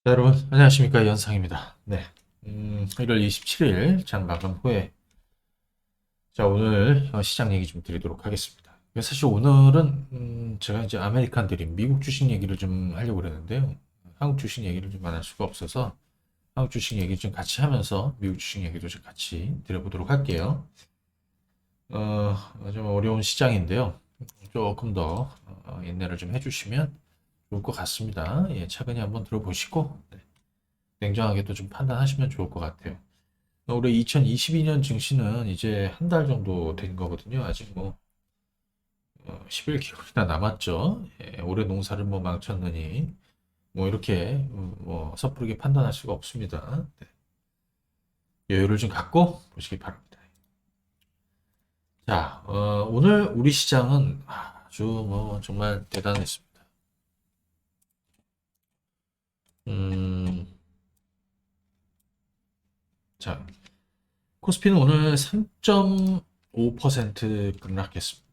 자, 여러분, 안녕하십니까. 연상입니다. 네. 1월 27일 장 마감 후에, 자, 오늘 시장 얘기 좀 드리도록 하겠습니다. 사실 오늘은, 제가 이제 아메리칸 드림, 미국 주식 얘기를 좀 하려고 그랬는데요. 한국 주식 얘기를 좀 안 할 수가 없어서, 한국 주식 얘기 좀 같이 하면서, 미국 주식 얘기도 좀 같이 드려보도록 할게요. 좀 어려운 시장인데요. 조금 더, 인내를 좀 해주시면 좋을 것 같습니다. 예, 차근히 한번 들어보시고, 네. 냉정하게 또 좀 판단하시면 좋을 것 같아요. 올해 2022년 증시는 이제 한 달 정도 된 거거든요. 아직 뭐 11개월이나 남았죠. 예, 올해 농사를 뭐 망쳤느니 뭐 이렇게 뭐 섣부르게 판단할 수가 없습니다. 네. 여유를 좀 갖고 보시기 바랍니다. 자, 오늘 우리 시장은 아주 뭐 정말 대단했습니다. 음, 자, 코스피는 오늘 3.5% 급락했습니다.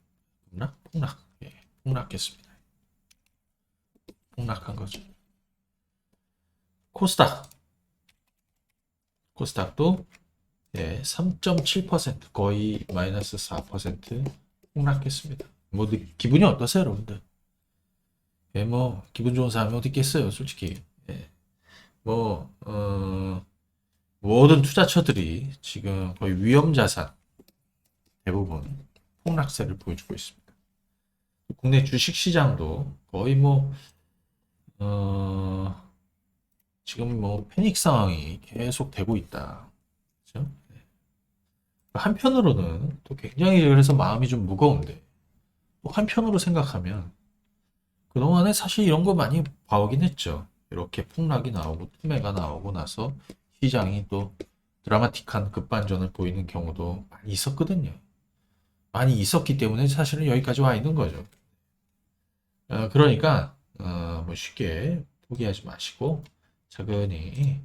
폭락? 예, 폭락했습니다. 폭락한 거죠. 코스닥, 코스닥도 예, 3.7% 거의 마이너스 4% 폭락했습니다. 뭐 기분이 어떠세요, 여러분들? 예, 뭐 기분 좋은 사람이 어디 있겠어요, 솔직히. 예, 뭐 모든 투자처들이 지금 거의 위험 자산 대부분 폭락세를 보여주고 있습니다. 국내 주식 시장도 거의 뭐 어, 지금 뭐 패닉 상황이 계속 되고 있다. 그렇죠? 한편으로는 또 굉장히 그래서 마음이 좀 무거운데 또 한편으로 생각하면 그동안에 사실 이런 거 많이 봐오긴 했죠. 이렇게 폭락이 나오고 투매가 나오고 나서 시장이 또 드라마틱한 급반전을 보이는 경우도 많이 있었거든요. 많이 있었기 때문에 사실은 여기까지 와 있는 거죠. 그러니까 뭐 쉽게 포기하지 마시고 차근히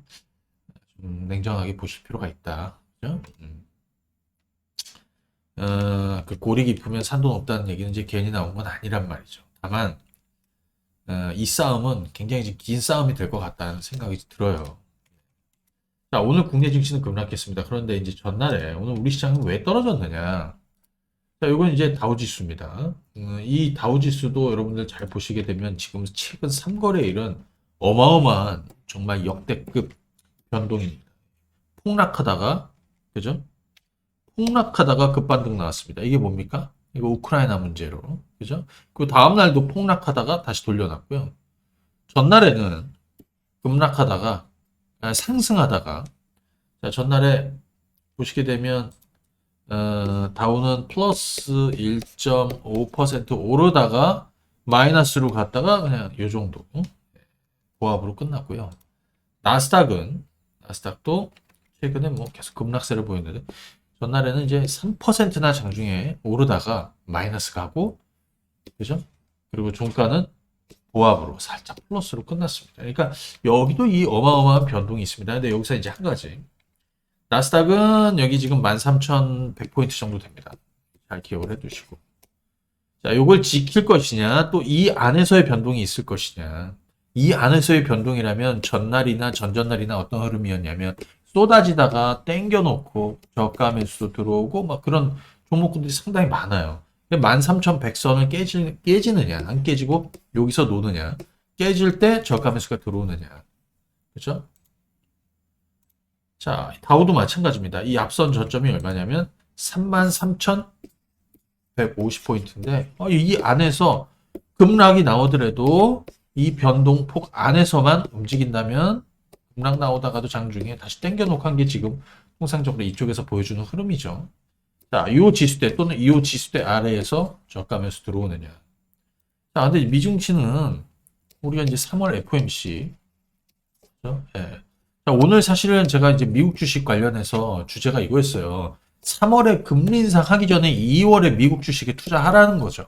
좀 냉정하게 보실 필요가 있다. 그죠? 그 골이 깊으면 산도 높다는 얘기는 이제 괜히 나온 건 아니란 말이죠. 다만 이 싸움은 굉장히 이제 긴 싸움이 될 것 같다는 생각이 들어요. 자, 오늘 국내 증시는 급락했습니다. 그런데 이제 전날에 오늘 우리 시장은 왜 떨어졌느냐? 자, 이건 이제 다우지수입니다. 이 다우지수도 여러분들 잘 보시게 되면 지금 최근 3거래일은 어마어마한 정말 역대급 변동입니다. 폭락하다가, 그죠? 폭락하다가 급반등 나왔습니다. 이게 뭡니까? 이거 우크라이나 문제로. 그죠? 그 다음날도 폭락하다가 다시 돌려놨고요. 전날에는 급락하다가, 상승하다가, 자, 전날에 보시게 되면, 다우는 플러스 1.5% 오르다가 마이너스로 갔다가 그냥 이 정도 보합으로 끝났고요. 나스닥도 최근에 뭐 계속 급락세를 보였는데 전날에는 이제 3%나 장중에 오르다가 마이너스 가고, 그죠? 그리고 종가는 보합으로 살짝 플러스로 끝났습니다. 그러니까 여기도 이 어마어마한 변동이 있습니다. 근데 여기서 이제 한 가지. 나스닥은 여기 지금 13,100포인트 정도 됩니다. 잘 기억을 해 두시고. 자, 요걸 지킬 것이냐, 또 이 안에서의 변동이 있을 것이냐. 이 안에서의 변동이라면 전날이나 전전날이나 어떤 흐름이었냐면 쏟아지다가 땡겨놓고 저가 매수도 들어오고 막 그런 종목군들이 상당히 많아요. 13,100선을 깨지느냐, 안 깨지고 여기서 노느냐, 깨질 때 저가 매수가 들어오느냐. 그죠? 자, 다우도 마찬가지입니다. 이 앞선 저점이 얼마냐면 33,150포인트인데 이 안에서 급락이 나오더라도 이 변동폭 안에서만 움직인다면 급락 나오다가도 장중에 다시 땡겨놓고 한 게 지금 통상적으로 이쪽에서 보여주는 흐름이죠. 자, 이 지수대 또는 이 지수대 아래에서 저가면서 들어오느냐. 자, 근데 미중치는 우리가 이제 3월 FOMC, 그렇죠? 예. 자, 오늘 사실은 제가 이제 미국 주식 관련해서 주제가 이거였어요. 3월에 금리 인상 하기 전에 2월에 미국 주식에 투자하라는 거죠.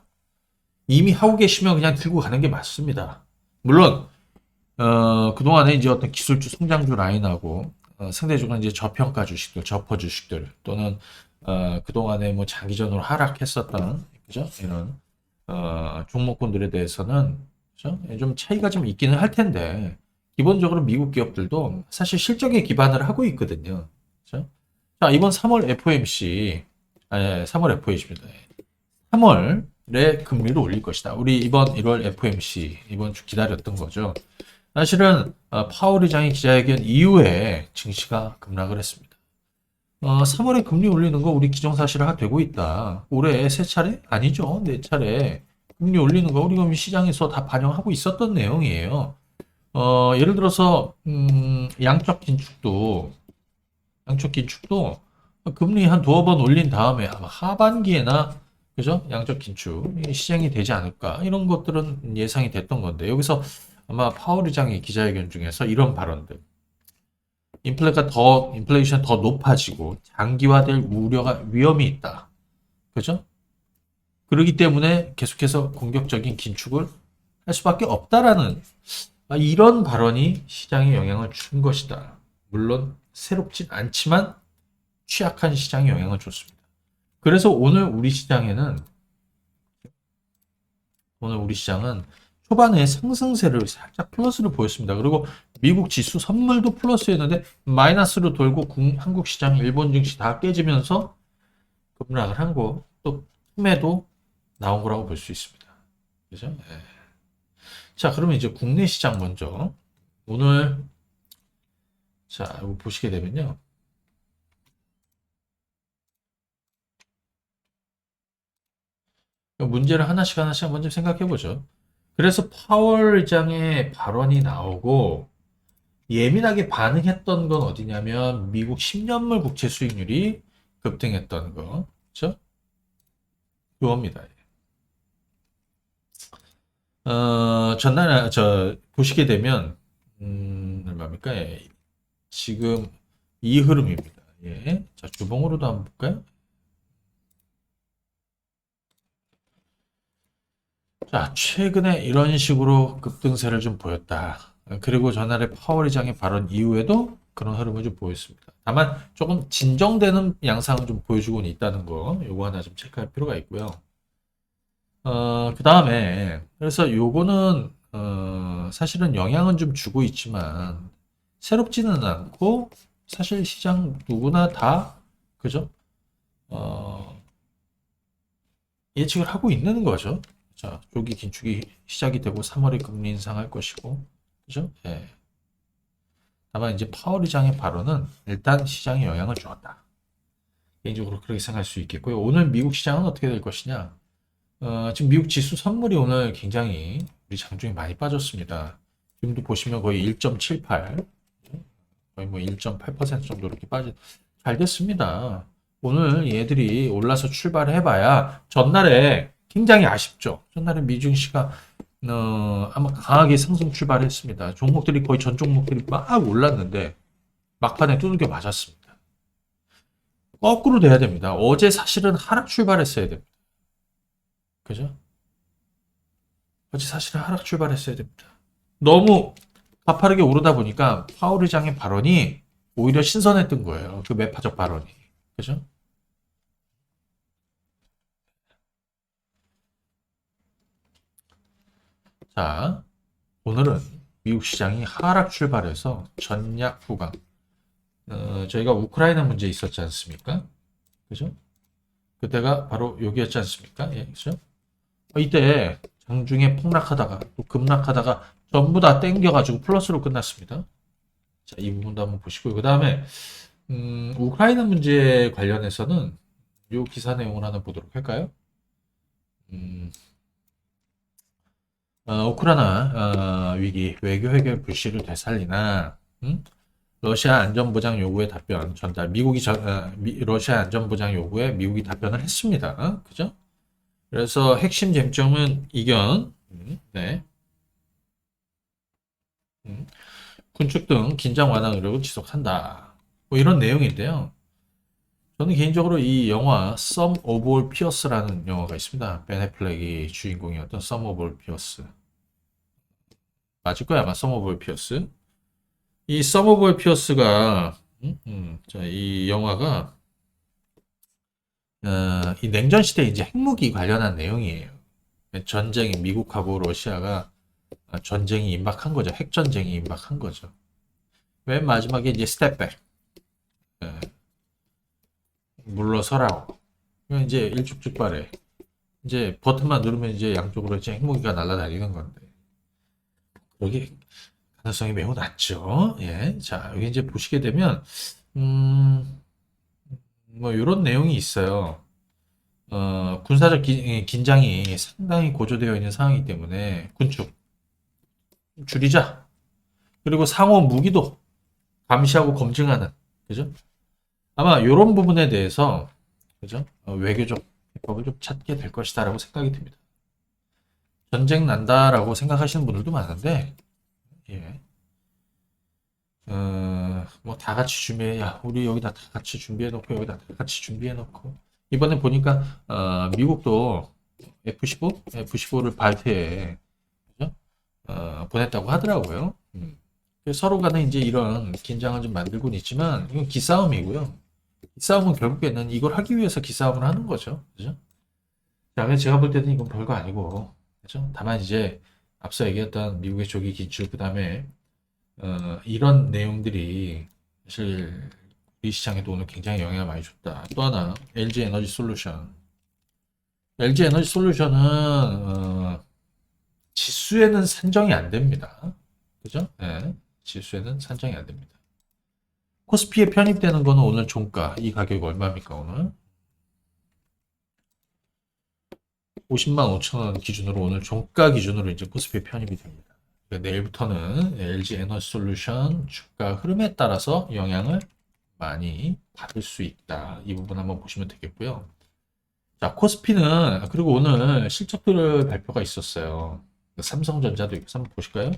이미 하고 계시면 그냥 들고 가는 게 맞습니다. 물론 그동안에 이제 어떤 기술주 성장주 라인하고 상대적으로 이제 저평가 주식들, 저퍼 주식들 또는 그동안에 뭐 장기전으로 하락했었던 그죠? 이런 종목군들에 대해서는 그죠? 좀 차이가 좀 있기는 할 텐데 기본적으로 미국 기업들도 사실 실적에 기반을 하고 있거든요. 그렇죠? 자, 이번 3월 FOMC, 3월 FOMC입니다. 3월에 금리를 올릴 것이다. 우리 이번 1월 FOMC, 이번 주 기다렸던 거죠. 사실은 파월 의장의 기자회견 이후에 증시가 급락을 했습니다. 3월에 금리 올리는 거 우리 기정사실화 되고 있다. 올해 세 차례? 아니죠. 네 차례 금리 올리는 거 우리가 시장에서 다 반영하고 있었던 내용이에요. 예를 들어서 양적 긴축도 금리 한 두어 번 올린 다음에 아마 하반기에나 그죠? 양적 긴축 시행이 되지 않을까 이런 것들은 예상이 됐던 건데 여기서 아마 파월 의장의 기자회견 중에서 이런 발언들 인플레이션 더 높아지고 장기화될 위험이 있다. 그죠? 그렇기 때문에 계속해서 공격적인 긴축을 할 수밖에 없다라는 이런 발언이 시장에 영향을 준 것이다. 물론 새롭진 않지만 취약한 시장에 영향을 줬습니다. 그래서 오늘 우리 시장은 초반에 상승세를 살짝 플러스를 보였습니다. 그리고 미국 지수 선물도 플러스였는데 마이너스로 돌고 한국 시장, 일본 증시 다 깨지면서 급락을 한 거, 또 틈에도 나온 거라고 볼 수 있습니다. 그죠? 네. 자, 그러면 이제 국내 시장 먼저 오늘 자, 이거 보시게 되면요. 문제를 하나씩 먼저 생각해 보죠. 그래서 파월 의장의 발언이 나오고 예민하게 반응했던 건 어디냐면 미국 10년물 국채 수익률이 급등했던 거. 그렇죠? 그겁니다. 전날 보시게 되면 얼마입니까? 예. 지금 이 흐름입니다. 예. 자, 주봉으로도 한번 볼까요? 자, 최근에 이런 식으로 급등세를 좀 보였다. 그리고 전날에 파월 의장의 발언 이후에도 그런 흐름을 좀 보였습니다. 다만 조금 진정되는 양상을 좀 보여주고 있다는 거, 요거 하나 좀 체크할 필요가 있고요. 그 다음에 그래서 요거는 사실은 영향은 좀 주고 있지만 새롭지는 않고 사실 시장 누구나 다 그죠? 예측을 하고 있는 거죠. 자, 조기 긴축이 시작이 되고 3월에 금리 인상할 것이고, 그죠? 예. 다만 이제 파월 의장의 발언은 일단 시장에 영향을 주었다. 개인적으로 그렇게 생각할 수 있겠고요. 오늘 미국 시장은 어떻게 될 것이냐? 지금 미국 지수 선물이 오늘 굉장히 우리 장중에 많이 빠졌습니다. 지금도 보시면 거의 1.78, 거의 뭐 1.8% 정도 이렇게 잘 됐습니다. 오늘 얘들이 올라서 출발해봐야 전날에 굉장히 아쉽죠. 전날에 미증시가 아마 강하게 상승 출발했습니다. 종목들이 거의 전 종목들이 막 올랐는데 막판에 두들겨 맞았습니다. 거꾸로 돼야 됩니다. 어제 사실은 하락 출발했어야 됩니다. 그죠? 어제 사실은 하락 출발했어야 됩니다. 너무 가파르게 오르다 보니까 파월 의장의 발언이 오히려 신선했던 거예요. 그 매파적 발언이. 그죠? 자, 오늘은 미국 시장이 하락 출발해서 전략 후강. 저희가 우크라이나 문제 있었지 않습니까? 그죠? 그때가 바로 여기였지 않습니까? 예, 그죠? 이때 장중에 폭락하다가 또 급락하다가 전부 다 땡겨가지고 플러스로 끝났습니다. 자, 이 부분도 한번 보시고요. 그 다음에 우크라이나 문제 관련해서는 이 기사 내용을 하나 보도록 할까요? 우크라이나 위기 외교 해결 불씨를 되살리나 러시아 안전보장 요구에 답변 전달 러시아 안전보장 요구에 미국이 답변을 했습니다. 그죠? 그래서 핵심 쟁점은 이견 네. 군축 등 긴장 완화 노력을 지속한다. 뭐 이런 내용인데요. 저는 개인적으로 이 영화 Sum of All Fears라는 영화가 있습니다. 벤 애플렉이 주인공이었던 Sum of All Fears. 맞을 거야 아마 Sum of All Fears. 이 Sum of All Fears가 자, 이 영화가 이 냉전 시대 이제 핵무기 관련한 내용이에요. 전쟁이 미국하고 러시아가 전쟁이 임박한 거죠. 핵전쟁이 임박한 거죠. 맨 마지막에 이제 스텝백. 예, 물러서라고. 그냥 이제 일촉즉발에 이제 버튼만 누르면 이제 양쪽으로 이제 핵무기가 날아다니는 건데. 그러게 가능성이 매우 낮죠. 예. 자, 여기 이제 보시게 되면, 뭐, 이런 내용이 있어요. 군사적 긴장이 상당히 고조되어 있는 상황이기 때문에 군축 줄이자. 그리고 상호 무기도 감시하고 검증하는, 그죠? 아마 이런 부분에 대해서, 그죠? 외교적 해법을 좀 찾게 될 것이다라고 생각이 듭니다. 전쟁 난다라고 생각하시는 분들도 많은데, 예. 뭐 다 같이 준비해. 야, 우리 여기다 다 같이 준비해 놓고 여기다 다 같이 준비해 놓고. 이번에 보니까 미국도 F-15를 발표에 그죠? 보냈다고 하더라고요. 그래서 서로 간에 이제 이런 긴장을 좀 만들고는 있지만 이건 기싸움이고요. 기싸움은 결국에는 이걸 하기 위해서 기싸움을 하는 거죠. 그죠? 자, 그래서 제가 볼 때는 이건 별거 아니고, 그죠? 다만 이제 앞서 얘기했던 미국의 조기 기축, 그 다음에 이런 내용들이 사실 우리 시장에도 오늘 굉장히 영향을 많이 줬다. 또 하나, LG 에너지 솔루션. LG 에너지 솔루션은 지수에는 산정이 안 됩니다. 그죠? 네, 지수에는 산정이 안 됩니다. 코스피에 편입되는 거는 오늘 종가, 이 가격이 얼마입니까, 오늘? 50만 5천 원 기준으로 오늘 종가 기준으로 이제 코스피에 편입이 됩니다. 그러니까 내일부터는 LG 에너지 솔루션 주가 흐름에 따라서 영향을 많이 받을 수 있다. 이 부분 한번 보시면 되겠고요. 자, 코스피는 그리고 오늘 실적들 발표가 있었어요. 삼성전자도 있고 한번 보실까요?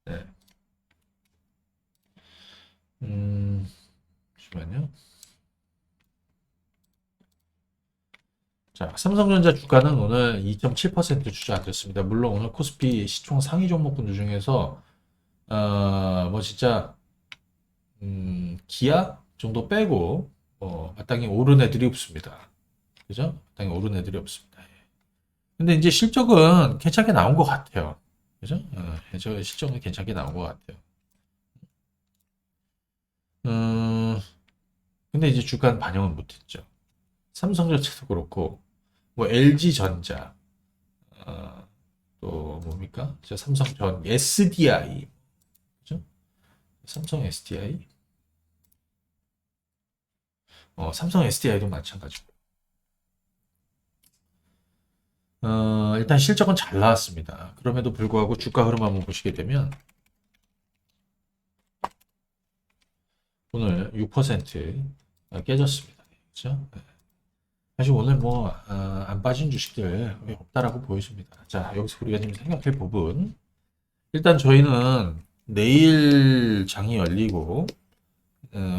네. 잠시만요. 자, 삼성전자 주가는 오늘 2.7% 주저앉았습니다. 물론 오늘 코스피 시총 상위 종목군들 중에서 뭐 진짜 기아 정도 빼고 마땅히 오른 애들이 없습니다. 그죠? 마땅히 오른 애들이 없습니다. 예. 근데 이제 실적은 괜찮게 나온 것 같아요. 그죠? 저 실적은 괜찮게 나온 것 같아요. 근데 이제 주가는 반영은 못했죠. 삼성전자도 그렇고, 뭐 LG전자, 또 뭡니까? 저 삼성전 SDI, 그죠? 삼성 SDI, 삼성 SDI도 마찬가지고. 일단 실적은 잘 나왔습니다. 그럼에도 불구하고 주가 흐름 한번 보시게 되면 오늘 6% 깨졌습니다. 그렇죠? 사실 오늘 뭐 안 빠진 주식들 없다라고 보여집니다. 자, 여기서 우리가 지금 생각할 부분 일단 저희는 내일 장이 열리고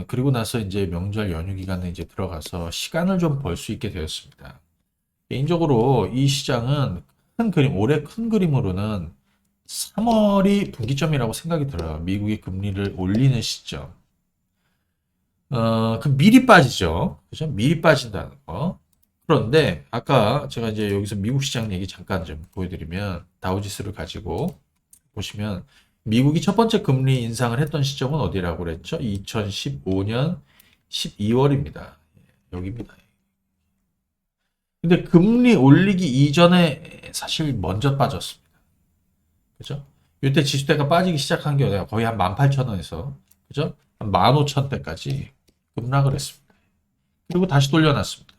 그리고 나서 이제 명절 연휴 기간에 이제 들어가서 시간을 좀 벌 수 있게 되었습니다. 개인적으로 이 시장은 큰 그림, 올해 큰 그림으로는 3월이 분기점이라고 생각이 들어요. 미국이 금리를 올리는 시점. 그 미리 빠지죠. 그죠? 미리 빠진다는 거. 그런데 아까 제가 이제 여기서 미국 시장 얘기 잠깐 좀 보여드리면 다우지수를 가지고 보시면 미국이 첫 번째 금리 인상을 했던 시점은 어디라고 그랬죠? 2015년 12월입니다. 여기입니다. 근데 금리 올리기 이전에 사실 먼저 빠졌습니다. 그죠? 이때 지수대가 빠지기 시작한 게 거의 한 18,000원에서 그죠? 한 15,000대까지 급락을 했습니다. 그리고 다시 돌려놨습니다.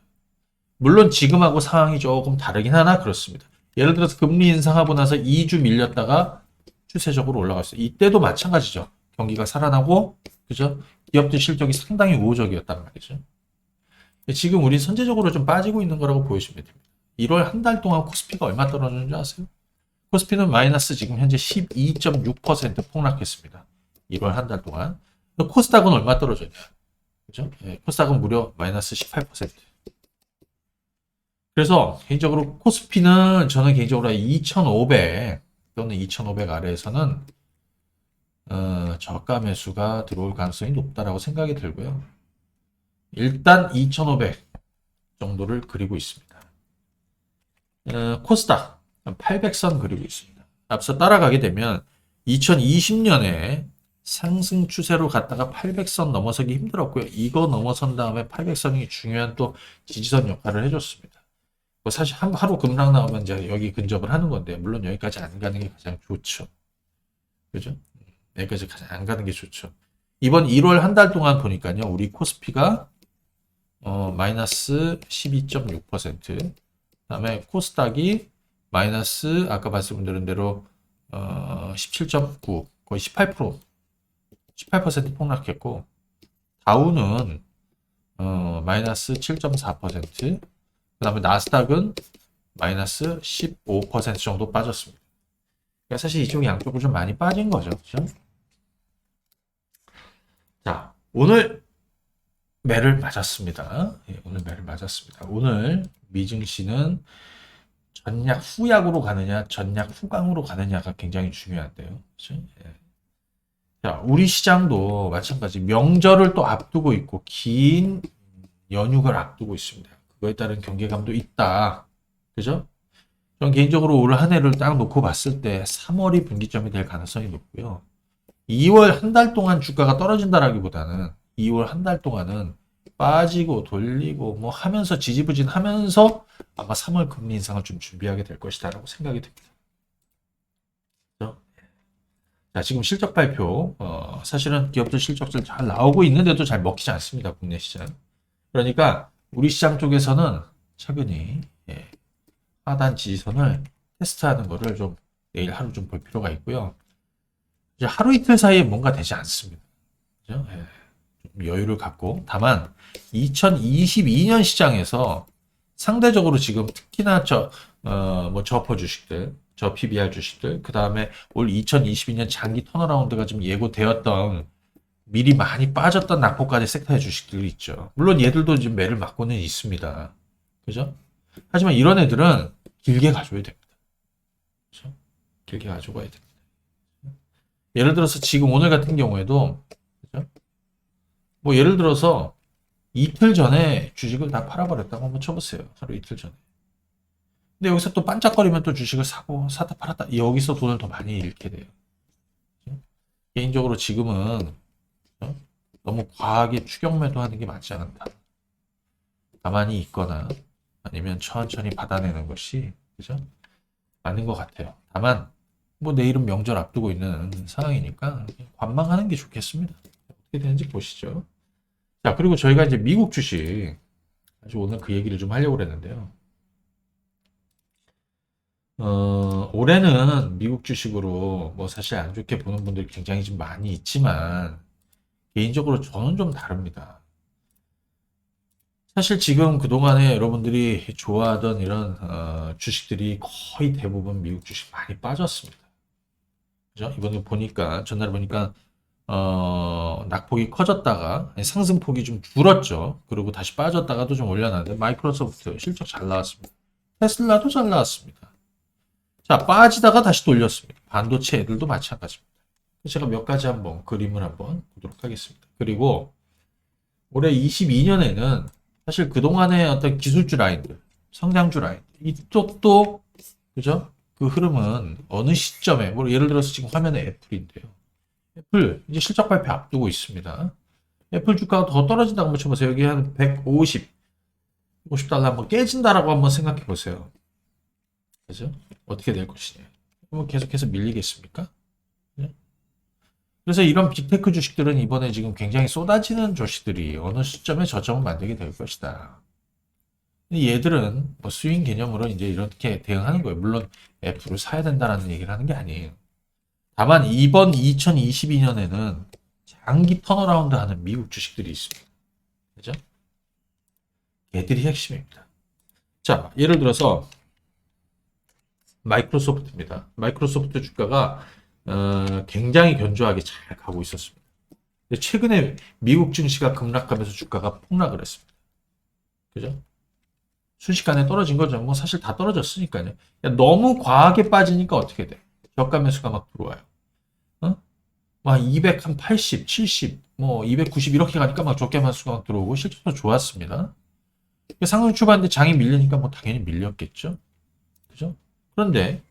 물론 지금하고 상황이 조금 다르긴 하나 그렇습니다. 예를 들어서 금리 인상하고 나서 2주 밀렸다가 추세적으로 올라갔어요. 이때도 마찬가지죠. 경기가 살아나고 그죠? 기업들 실적이 상당히 우호적이었단 말이죠. 지금 우리 선제적으로 좀 빠지고 있는 거라고 보여주면 됩니다. 1월 한 달 동안 코스피가 얼마 떨어졌는 줄 아세요? 코스피는 마이너스 지금 현재 12.6% 폭락했습니다. 1월 한 달 동안. 코스닥은 얼마 떨어졌냐? 그죠? 네, 코스닥은 무려 마이너스 18%. 그래서 개인적으로 코스피는 저는 개인적으로 2,500 또는 2,500 아래에서는 저가 매수가 들어올 가능성이 높다라고 생각이 들고요. 일단 2,500 정도를 그리고 있습니다. 코스닥 800선 그리고 있습니다. 앞서 따라가게 되면 2020년에 상승 추세로 갔다가 800선 넘어서기 힘들었고요. 이거 넘어선 다음에 800선이 중요한 또 지지선 역할을 해줬습니다. 뭐 사실 하루 급락 나오면 이제 여기 근접을 하는 건데, 물론 여기까지 안 가는 게 가장 좋죠. 그죠? 여기까지 가장 안 가는 게 좋죠. 이번 1월 한 달 동안 보니까요, 우리 코스피가 마이너스 12.6%, 그다음에 코스닥이 마이너스 아까 말씀드린 대로 17.9, 거의 18% 폭락했고, 다우는 마이너스 7.4%, 그다음에 나스닥은 마이너스 15% 정도 빠졌습니다. 그러니까 사실 이쪽 양쪽으로 좀 많이 빠진 거죠. 그렇죠? 자, 오늘 매를 맞았습니다. 예, 오늘 매를 맞았습니다. 오늘 미증시는 전략 후약으로 가느냐, 전략 후강으로 가느냐가 굉장히 중요한데요. 그렇죠? 예. 자, 우리 시장도 마찬가지 명절을 또 앞두고 있고 긴 연휴를 앞두고 있습니다. 그거에 따른 경계감도 있다. 그죠? 저는 개인적으로 올 한 해를 딱 놓고 봤을 때 3월이 분기점이 될 가능성이 높고요. 2월 한 달 동안 주가가 떨어진다라기보다는 2월 한 달 동안은 빠지고 돌리고 뭐 하면서 지지부진하면서 아마 3월 금리 인상을 좀 준비하게 될 것이다라고 생각이 듭니다. 그렇죠? 자, 지금 실적 발표, 사실은 기업들 실적들 잘 나오고 있는데도 잘 먹히지 않습니다. 국내 시장. 그러니까 우리 시장 쪽에서는 차근히 하단 지지선을 테스트하는 거를 좀 내일 하루 좀 볼 필요가 있고요. 이제 하루 이틀 사이에 뭔가 되지 않습니다. 그죠? 예. 좀 여유를 갖고. 다만 2022년 시장에서 상대적으로 지금 특히나 뭐 저퍼 주식들, 저 PBR 주식들, 그 다음에 올 2022년 장기 턴어라운드가 좀 예고되었던 미리 많이 빠졌던 낙폭까지 섹터의 주식들이 있죠. 물론 얘들도 지금 매를 맞고는 있습니다. 그죠? 하지만 이런 애들은 길게 가져야 됩니다. 그죠? 길게 가져가야 됩니다. 예를 들어서 지금 오늘 같은 경우에도, 그죠? 뭐 예를 들어서 이틀 전에 주식을 다 팔아버렸다고 한번 쳐보세요. 하루 이틀 전에. 근데 여기서 또 반짝거리면 또 주식을 사고, 사다 팔았다. 여기서 돈을 더 많이 잃게 돼요. 그죠? 개인적으로 지금은, 그죠? 너무 과하게 추격 매도하는 게 맞지 않다. 가만히 있거나 아니면 천천히 받아내는 것이, 그죠? 맞는 것 같아요. 다만 뭐 내일은 명절 앞두고 있는 상황이니까 관망하는 게 좋겠습니다. 어떻게 되는지 보시죠. 자, 그리고 저희가 이제 미국 주식, 아주 오늘 그 얘기를 좀 하려고 그랬는데요. 올해는 미국 주식으로 뭐 사실 안 좋게 보는 분들이 굉장히 좀 많이 있지만 개인적으로 저는 좀 다릅니다. 사실 지금 그동안에 여러분들이 좋아하던 이런 주식들이 거의 대부분 미국 주식 많이 빠졌습니다. 그죠? 이번에 보니까 전날 보니까 낙폭이 커졌다가 아니, 상승폭이 좀 줄었죠. 그리고 다시 빠졌다가도 좀 올려놨는데 마이크로소프트 실적 잘 나왔습니다. 테슬라도 잘 나왔습니다. 자, 빠지다가 다시 돌렸습니다. 반도체 애들도 마찬가지입니다. 제가 몇 가지 한번 그림을 한번 보도록 하겠습니다. 그리고 올해 22년에는 사실 그동안의 어떤 기술주 라인들, 성장주 라인, 이쪽도, 그죠? 그 흐름은 어느 시점에, 뭐 예를 들어서 지금 화면에 애플인데요. 애플, 이제 실적 발표 앞두고 있습니다. 애플 주가가 더 떨어진다고 한번 쳐보세요. 여기 한 50달러 한번 깨진다라고 한번 생각해 보세요. 그죠? 어떻게 될 것이냐. 뭐 계속해서 밀리겠습니까? 그래서 이런 빅테크 주식들은 이번에 지금 굉장히 쏟아지는 주식들이 어느 시점에 저점을 만들게 될 것이다. 얘들은 뭐 스윙 개념으로 이제 이렇게 대응하는 거예요. 물론 애플을 사야 된다라는 얘기를 하는 게 아니에요. 다만 이번 2022년에는 장기 턴어라운드 하는 미국 주식들이 있습니다. 그죠? 얘들이 핵심입니다. 자, 예를 들어서 마이크로소프트입니다. 마이크로소프트 주가가 굉장히 견조하게 잘 가고 있었습니다. 근데 최근에 미국 증시가 급락하면서 주가가 폭락을 했습니다. 그죠? 순식간에 떨어진 거죠. 뭐 사실 다 떨어졌으니까요. 너무 과하게 빠지니까 어떻게 돼? 저가 매수가 막 들어와요. 막 280, 70, 뭐 290 이렇게 가니까 막 저가 매수가 막 들어오고 실적도 좋았습니다. 상승 초반인데 장이 밀리니까 뭐 당연히 밀렸겠죠. 그죠? 그런데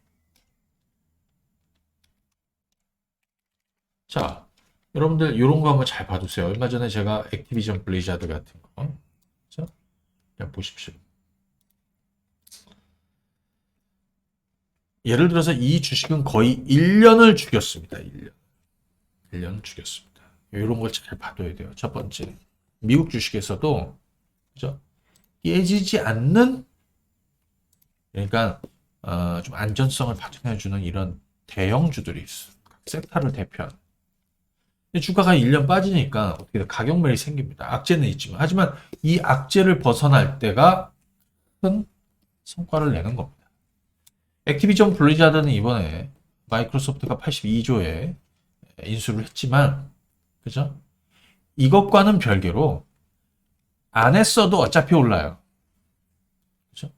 자, 여러분들 이런 거 한번 잘 봐두세요. 얼마 전에 제가 액티비전 블리자드 같은 거, 그죠? 그냥 보십시오. 예를 들어서 이 주식은 거의 1년을 죽였습니다. 1년. 1년을 죽였습니다. 이런 걸 잘 봐둬야 돼요. 첫 번째, 미국 주식에서도 그죠? 깨지지 않는, 그러니까 좀 안전성을 바탕해주는 이런 대형주들이 있어. 각 섹터를 대표하는. 근데 주가가 1년 빠지니까 어떻게 가격매이 생깁니다. 악재는 있지만. 하지만 이 악재를 벗어날 때가 큰 성과를 내는 겁니다. 액티비전 블리자드는 이번에 마이크로소프트가 82조에 인수를 했지만, 그죠? 이것과는 별개로 안 했어도 어차피 올라요. 그죠?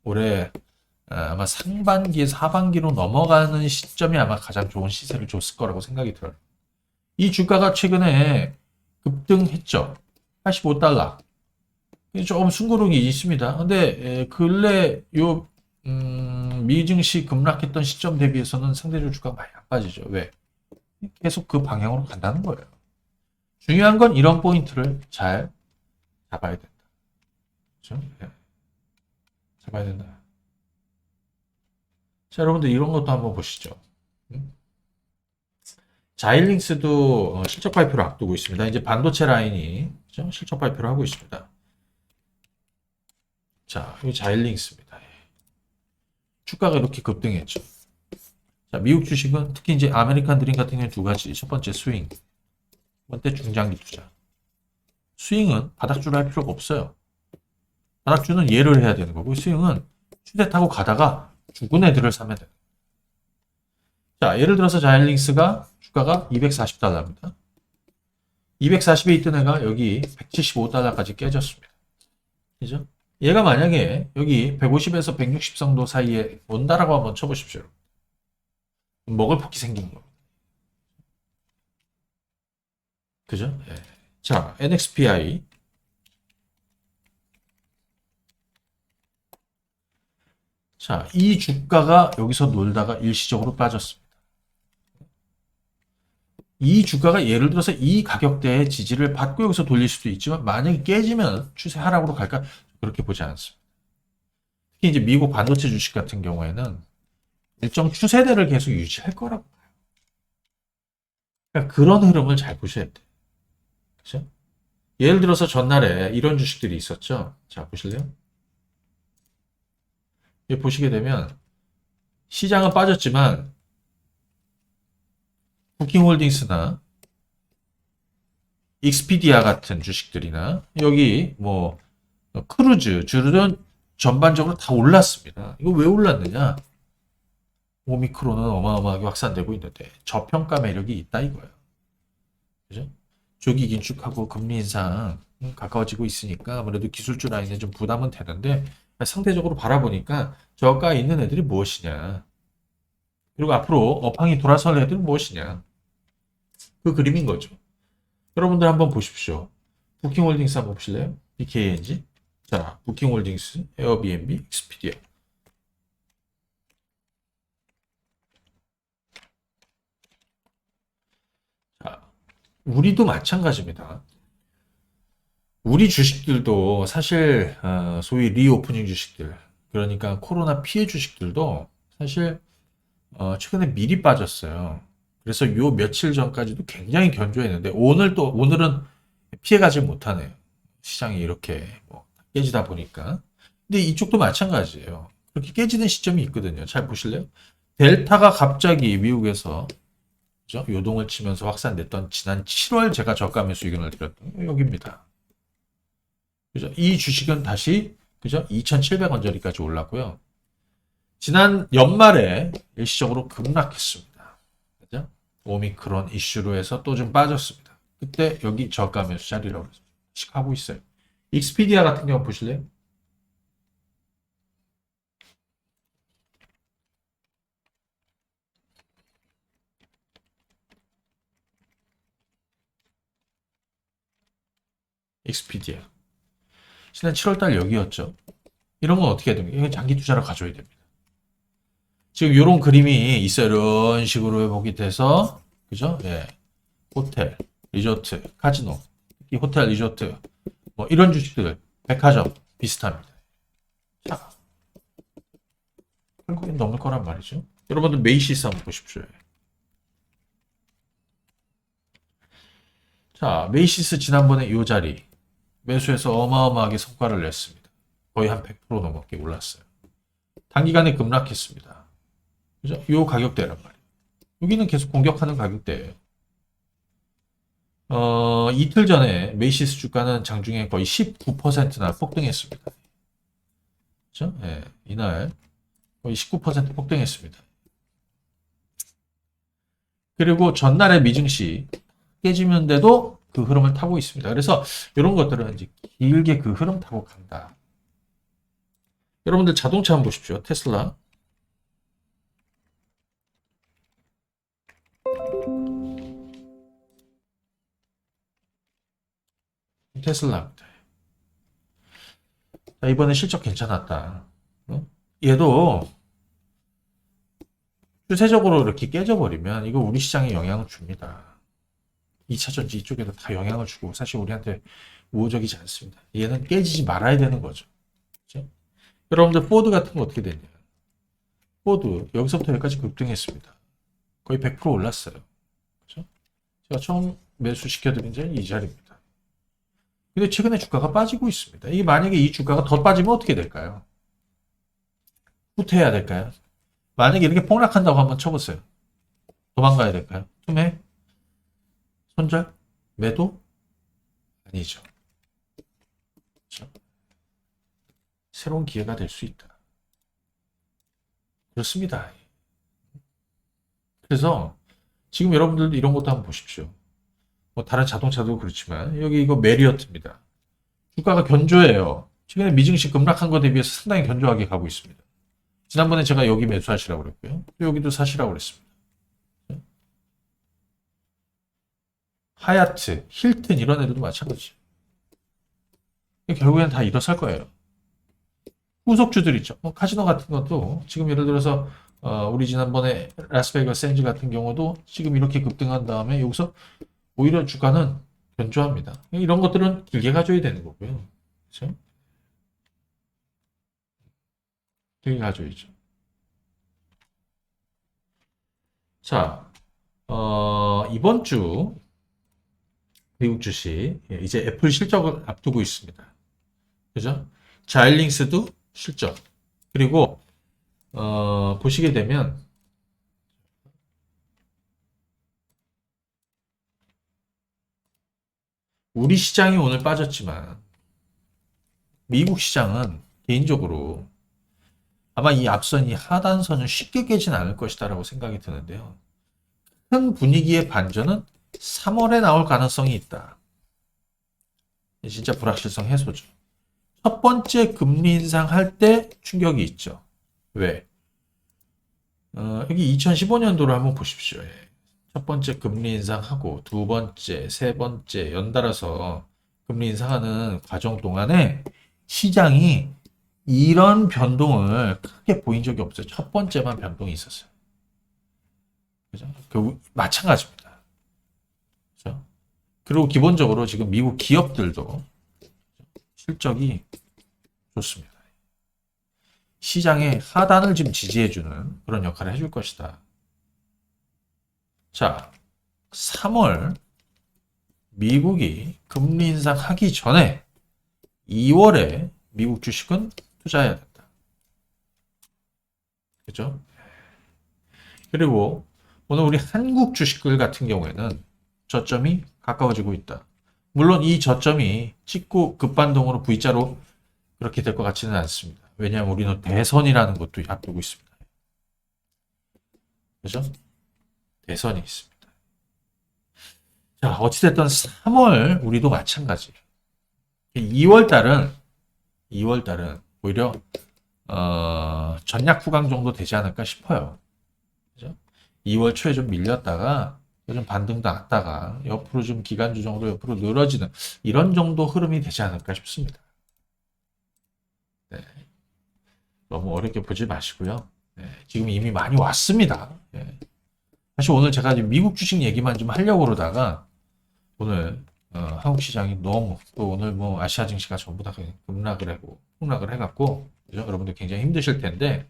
올해 아마 상반기에서 하반기로 넘어가는 시점이 아마 가장 좋은 시세를 줬을 거라고 생각이 들어요. 이 주가가 최근에 급등했죠. 85달러. 조금 숨고르기 있습니다. 근데 근래 요 미증시 급락했던 시점 대비해서는 상대적으로 주가가 많이 안 빠지죠. 왜? 계속 그 방향으로 간다는 거예요. 중요한 건 이런 포인트를 잘 잡아야 된다. 그렇죠? 네. 잡아야 된다. 자, 여러분들 이런 것도 한번 보시죠. 자일링스도 실적 발표를 앞두고 있습니다. 이제 반도체 라인이 그렇죠? 실적 발표를 하고 있습니다. 자, 이 자일링스입니다. 주가가 이렇게 급등했죠. 자, 미국 주식은 특히 이제 아메리칸 드림 같은 경우는 두 가지. 첫 번째 스윙, 두 번째 중장기 투자. 스윙은 바닥주를 할 필요가 없어요. 바닥주는 예를 해야 되는 거고, 스윙은 추세 타고 가다가 죽은 애들을 사면 돼요. 자, 예를 들어서 자일링스가 주가가 240달러입니다. 240에 있던 애가 여기 175달러까지 깨졌습니다. 그죠? 얘가 만약에 여기 150에서 160 정도 사이에 온다라고 한번 쳐보십시오. 먹을 폭이 생긴 겁니다. 그죠? 예. 자, NXPI. 자, 이 주가가 여기서 놀다가 일시적으로 빠졌습니다. 이 주가가 예를 들어서 이 가격대의 지지를 받고 여기서 돌릴 수도 있지만 만약에 깨지면 추세 하락으로 갈까? 그렇게 보지 않습니다. 특히 이제 미국 반도체 주식 같은 경우에는 일정 추세대를 계속 유지할 거라고 봐요. 그러니까 그런 흐름을 잘 보셔야 돼요. 그죠? 예를 들어서 전날에 이런 주식들이 있었죠. 자, 보실래요? 여기 보시게 되면 시장은 빠졌지만 부킹홀딩스나 익스피디아 같은 주식들이나 여기 뭐 크루즈들은 전반적으로 다 올랐습니다. 이거 왜 올랐느냐? 오미크론은 어마어마하게 확산되고 있는데 저평가 매력이 있다 이거예요. 그죠? 조기 긴축하고 금리 인상 가까워지고 있으니까 아무래도 기술주 라인에 좀 부담은 되는데 상대적으로 바라보니까 저가 있는 애들이 무엇이냐? 그리고 앞으로 업황이 돌아설 애들은 무엇이냐? 그 그림인 거죠. 여러분들 한번 보십시오. 부킹홀딩스 한번 보실래요? BKNG. 자, 부킹홀딩스, 에어비앤비, 익스피디아. 자, 우리도 마찬가지입니다. 우리 주식들도 사실 소위 리오프닝 주식들, 그러니까 코로나 피해 주식들도 사실 최근에 미리 빠졌어요. 그래서 요 며칠 전까지도 굉장히 견조했는데 오늘은 피해가지 못하네요. 시장이 이렇게 뭐 깨지다 보니까. 근데 이쪽도 마찬가지예요. 그렇게 깨지는 시점이 있거든요. 잘 보실래요? 델타가 갑자기 미국에서 그죠? 요동을 치면서 확산됐던 지난 7월 제가 저가 매수 의견을 드렸던 게 여기입니다. 그죠? 이 주식은 다시 그죠? 2,700원짜리까지 올랐고요. 지난 연말에 일시적으로 급락했습니다. 그죠? 오미크론 이슈로 해서 또 좀 빠졌습니다. 그때 여기 저가 매수 자리라고 하고 있어요. 익스피디아 같은 경우 보실래요? 익스피디아. 지난 7월달 여기였죠. 이런 건 어떻게 해야 됩니까? 이건 장기 투자로 가져야 됩니다. 지금 이런 그림이 있어요. 이런 식으로 회복이 돼서, 그죠? 예. 호텔, 리조트, 카지노, 이 호텔, 리조트, 뭐 이런 주식들, 백화점 비슷합니다. 자, 결국엔 넘을 거란 말이죠. 여러분들 메이시스 한번 보십시오. 자, 메이시스 지난번에 이 자리 매수해서 어마어마하게 성과를 냈습니다. 거의 한 100% 넘게 올랐어요. 단기간에 급락했습니다. 그죠? 이 가격대란 말이에요. 여기는 계속 공격하는 가격대예요. 이틀 전에 메이시스 주가는 장중에 거의 19%나 폭등했습니다. 그죠? 예, 이날 거의 19% 폭등했습니다. 그리고 전날에 미증시 깨지는데도 그 흐름을 타고 있습니다. 그래서 이런 것들은 이제 길게 그 흐름 타고 간다. 여러분들 자동차 한번 보십시오. 테슬라. 테슬라입니다. 자, 이번에 실적 괜찮았다. 얘도 추세적으로 이렇게 깨져버리면 이거 우리 시장에 영향을 줍니다. 2차전지 이쪽에도 다 영향을 주고 사실 우리한테 우호적이지 않습니다. 얘는 깨지지 말아야 되는 거죠. 그렇죠? 여러분들 포드 같은 거 어떻게 됐냐? 포드 여기서부터 여기까지 급등했습니다. 거의 100% 올랐어요. 그렇죠? 제가 처음 매수시켜드린 자는 이 자리입니다. 근데 최근에 주가가 빠지고 있습니다. 이게 만약에 이 주가가 더 빠지면 어떻게 될까요? 후퇴해야 될까요? 만약에 이렇게 폭락한다고 한번 쳐보세요. 도망가야 될까요? 투매? 손절? 매도? 아니죠. 그렇죠? 새로운 기회가 될 수 있다. 그렇습니다. 그래서 지금 여러분들도 이런 것도 한번 보십시오. 뭐 다른 자동차도 그렇지만 여기 이거 메리어트입니다. 주가가 견조해요. 최근에 미증시 급락한 것에 비해서 상당히 견조하게 가고 있습니다. 지난번에 제가 여기 매수하시라고 그랬고요. 여기도 사시라고 그랬습니다. 하얏트, 힐튼 이런 애들도 마찬가지죠. 결국엔 다 일어설 거예요. 후속주들 있죠. 뭐 카지노 같은 것도 지금 예를 들어서 우리 지난번에 라스베이거스 샌즈 같은 경우도 지금 이렇게 급등한 다음에 여기서 오히려 주가는 견조합니다. 이런 것들은 길게 가져야 되는 거고요. 그렇죠? 길게 가져야죠. 자, 이번 주 미국 주식 이제 애플 실적을 앞두고 있습니다. 그죠? 자일링스도 실적. 그리고 보시게 되면 우리 시장이 오늘 빠졌지만 미국 시장은 개인적으로 아마 이 앞선 이 하단선은 쉽게 깨진 않을 것이다라고 생각이 드는데요. 큰 분위기의 반전은 3월에 나올 가능성이 있다. 진짜 불확실성 해소죠. 첫 번째 금리 인상할 때 충격이 있죠. 왜? 여기 2015년도를 한번 보십시오. 예. 첫 번째 금리 인상하고 두 번째, 세 번째 연달아서 금리 인상하는 과정 동안에 시장이 이런 변동을 크게 보인 적이 없어요. 첫 번째만 변동이 있었어요. 그죠? 마찬가지입니다. 그죠? 그리고 기본적으로 지금 미국 기업들도 실적이 좋습니다. 시장의 하단을 지금 지지해주는 그런 역할을 해줄 것이다. 자, 3월 미국이 금리 인상하기 전에 2월에 미국 주식은 투자해야 된다. 그죠? 그리고 오늘 우리 한국 주식들 같은 경우에는 저점이 가까워지고 있다. 물론 이 저점이 찍고 급반동으로 V자로 그렇게 될 것 같지는 않습니다. 왜냐하면 우리는 대선이라는 것도 앞두고 있습니다. 그죠? 대선이 있습니다. 자, 어찌됐든 3월 우리도 마찬가지예요. 2월 달은 오히려 전략 후강 정도 되지 않을까 싶어요. 그죠? 2월 초에 좀 밀렸다가 좀 반등 났다가 옆으로 좀 기간주 정도 옆으로 늘어지는 이런 정도 흐름이 되지 않을까 싶습니다. 네. 너무 어렵게 보지 마시고요. 지금 이미 많이 왔습니다. 사실 오늘 제가 지금 미국 주식 얘기만 좀 하려고 그러다가 오늘 한국 시장이 너무 또 오늘 뭐 아시아 증시가 전부 다 급락을 하고 폭락을 해갖고 그죠? 여러분들 굉장히 힘드실 텐데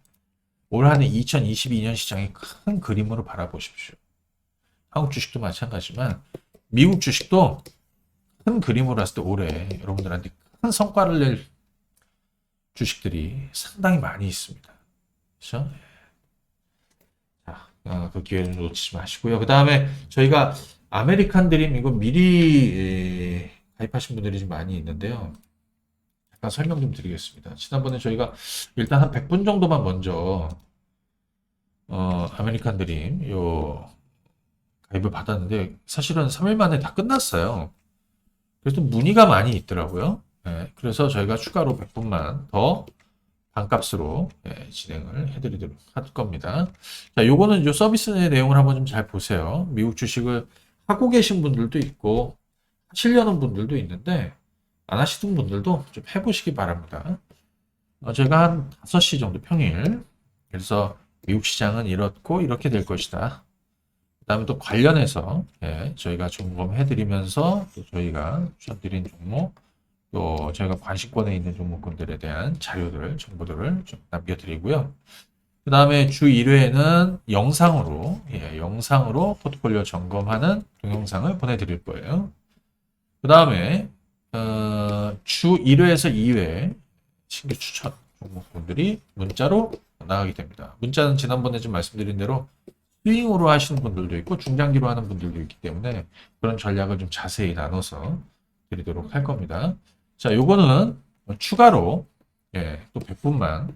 올 한해 2022년 시장의 큰 그림으로 바라보십시오. 한국 주식도 마찬가지지만 미국 주식도 큰 그림으로 봤을 때 올해 여러분들한테 큰 성과를 낼 주식들이 상당히 많이 있습니다. 그렇죠? 자, 그 기회를 놓치지 마시고요. 그 다음에 저희가 아메리칸 드림 이거 미리 가입하신 분들이 좀 많이 있는데요. 잠깐 설명 좀 드리겠습니다. 지난번에 저희가 일단 한 100분 정도만 먼저 아메리칸 드림 요 가입을 받았는데 사실은 3일 만에 다 끝났어요. 그래서 문의가 많이 있더라고요. 그래서 저희가 추가로 100분만 더 반값으로 진행을 해드리도록 할 겁니다. 자, 요거는 요 서비스의 내용을 한번 좀 잘 보세요. 미국 주식을 하고 계신 분들도 있고 하시려는 분들도 있는데 안 하시는 분들도 좀 해보시기 바랍니다. 저희가 한 5시 정도 평일 그래서 미국 시장은 이렇고 이렇게 될 것이다. 그 다음에 또 관련해서 저희가 점검해드리면서 또 저희가 추천드린 종목 또 저희가 관심권에 있는 종목군들에 대한 자료들, 정보들을 좀 남겨드리고요. 그 다음에 주 1회에는 영상으로 포트폴리오 점검하는 동영상을 보내드릴 거예요. 그 다음에 주 1회에서 2회 신규 추천 종목군들이 문자로 나가게 됩니다. 문자는 지난번에 좀 말씀드린 대로 스윙으로 하시는 분들도 있고 중장기로 하는 분들도 있기 때문에 그런 전략을 좀 자세히 나눠서 드리도록 할 겁니다. 자, 요거는 추가로 또 100분만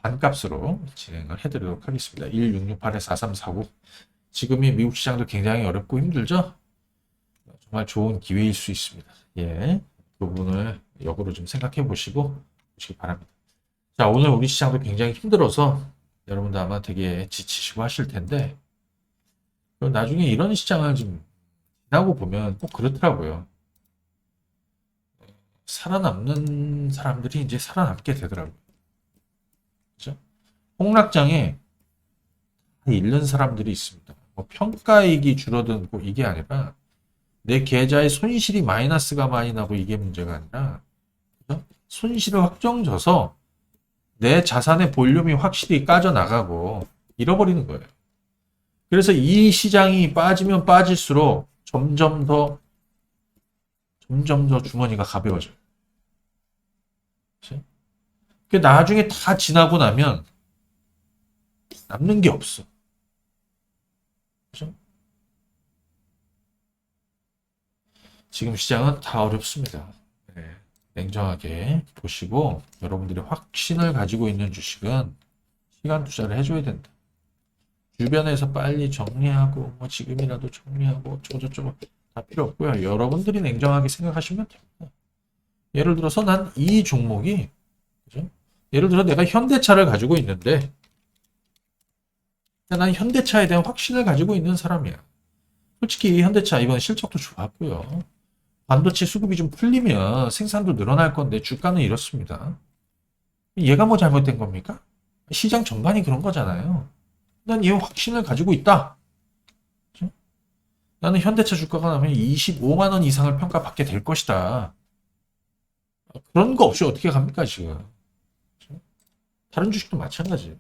반값으로 진행을 해드리도록 하겠습니다. 1668-4349 지금이 미국 시장도 굉장히 어렵고 힘들죠? 정말 좋은 기회일 수 있습니다. 그 부분을 역으로 좀 생각해 보시기 바랍니다. 자, 오늘 우리 시장도 굉장히 힘들어서 여러분들 아마 되게 지치시고 하실 텐데 나중에 이런 시장을 좀 지나고 보면 꼭 그렇더라고요. 살아남는 사람들이 이제 살아남게 되더라고요. 그죠? 폭락장에 잃는 사람들이 있습니다. 뭐 평가이익이 줄어들고 이게 아니라 내 계좌의 손실이 마이너스가 많이 나고 이게 문제가 아니라 그죠? 손실을 확정져서 내 자산의 볼륨이 확실히 까져나가고 잃어버리는 거예요. 그래서 이 시장이 빠지면 빠질수록 점점 더 주머니가 가벼워져요. 그 나중에 다 지나고 나면 남는 게 없어. 그죠? 지금 시장은 다 어렵습니다. 냉정하게 보시고 여러분들이 확신을 가지고 있는 주식은 시간 투자를 해줘야 된다. 주변에서 빨리 정리하고 뭐 지금이라도 정리하고 저거 다 필요 없고요. 여러분들이 냉정하게 생각하시면 됩니다. 예를 들어서 난 이 종목이 그죠? 예를 들어 내가 현대차를 가지고 있는데 난 현대차에 대한 확신을 가지고 있는 사람이야. 솔직히 현대차 이번 실적도 좋았고요. 반도체 수급이 좀 풀리면 생산도 늘어날 건데 주가는 이렇습니다. 얘가 뭐 잘못된 겁니까? 시장 전반이 그런 거잖아요. 난 얘 확신을 가지고 있다. 그렇죠? 나는 현대차 주가가 나면 25만 원 이상을 평가받게 될 것이다. 그런 거 없이 어떻게 갑니까 지금? 그렇죠? 다른 주식도 마찬가지.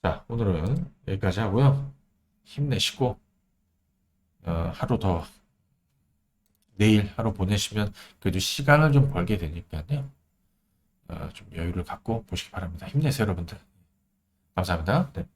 자, 오늘은 여기까지 하고요. 힘내시고 하루 더 내일 하루 보내시면 그래도 시간을 좀 벌게 되니까요. 좀 여유를 갖고 보시기 바랍니다. 힘내세요, 여러분들. 감사합니다. 네.